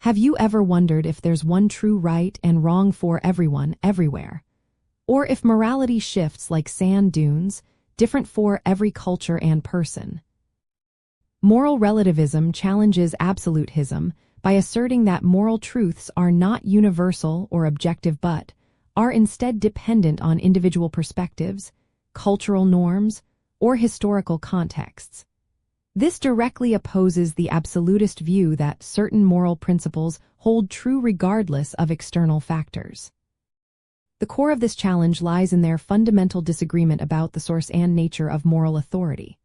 Have you ever wondered if there's one true right and wrong for everyone, everywhere? Or if morality shifts like sand dunes, different for every culture and person? Moral relativism challenges absolutism by asserting that moral truths are not universal or objective but are instead dependent on individual perspectives, cultural norms, or historical contexts. This directly opposes the absolutist view that certain moral principles hold true regardless of external factors. The core of this challenge lies in their fundamental disagreement about the source and nature of moral authority.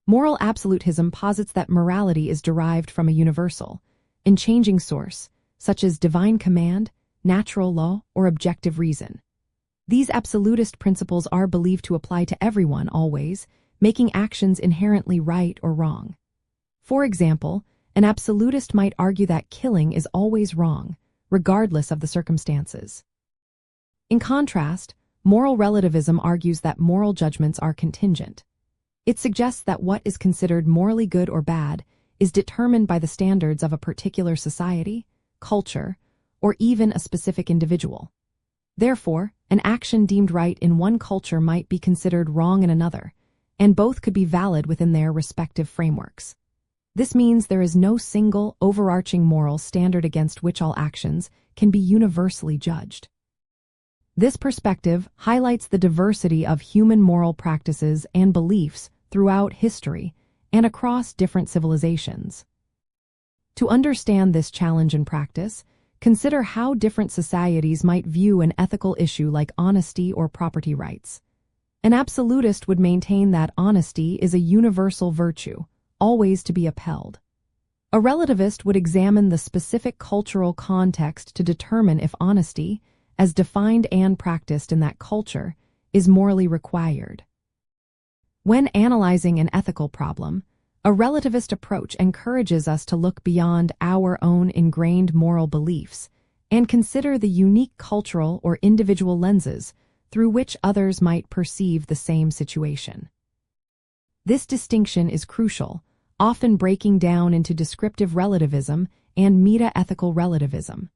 Moral absolutism posits that morality is derived from a universal, unchanging source, such as divine command, natural law, or objective reason. These absolutist principles are believed to apply to everyone always, making actions inherently right or wrong. For example, an absolutist might argue that killing is always wrong, regardless of the circumstances. In contrast, moral relativism argues that moral judgments are contingent. It suggests that what is considered morally good or bad is determined by the standards of a particular society, culture, or even a specific individual. Therefore, an action deemed right in one culture might be considered wrong in another, and both could be valid within their respective frameworks. This means there is no single, overarching moral standard against which all actions can be universally judged. This perspective highlights the diversity of human moral practices and beliefs throughout history and across different civilizations. To understand this challenge in practice, consider how different societies might view an ethical issue like honesty or property rights. An absolutist would maintain that honesty is a universal virtue, always to be upheld. A relativist would examine the specific cultural context to determine if honesty, as defined and practiced in that culture, is morally required. When analyzing an ethical problem, a relativist approach encourages us to look beyond our own ingrained moral beliefs and consider the unique cultural or individual lenses through which others might perceive the same situation. This distinction is crucial, often breaking down into descriptive relativism and meta-ethical relativism.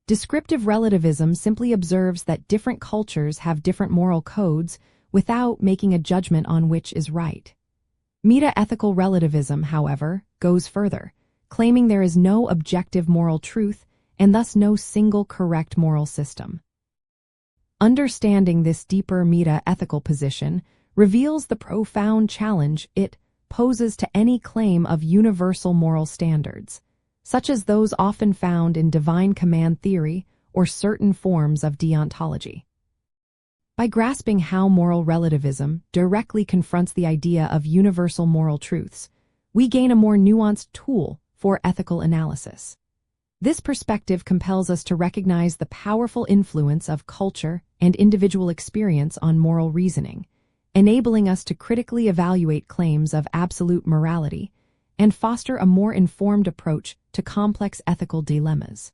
Descriptive relativism simply observes that different cultures have different moral codes without making a judgment on which is right. Meta-ethical relativism, however, goes further, claiming there is no objective moral truth and thus no single correct moral system. Understanding this deeper meta-ethical position reveals the profound challenge it poses to any claim of universal moral standards, such as those often found in divine command theory or certain forms of deontology. By grasping how moral relativism directly confronts the idea of universal moral truths, we gain a more nuanced tool for ethical analysis. This perspective compels us to recognize the powerful influence of culture and individual experience on moral reasoning, enabling us to critically evaluate claims of absolute morality and foster a more informed approach to complex ethical dilemmas.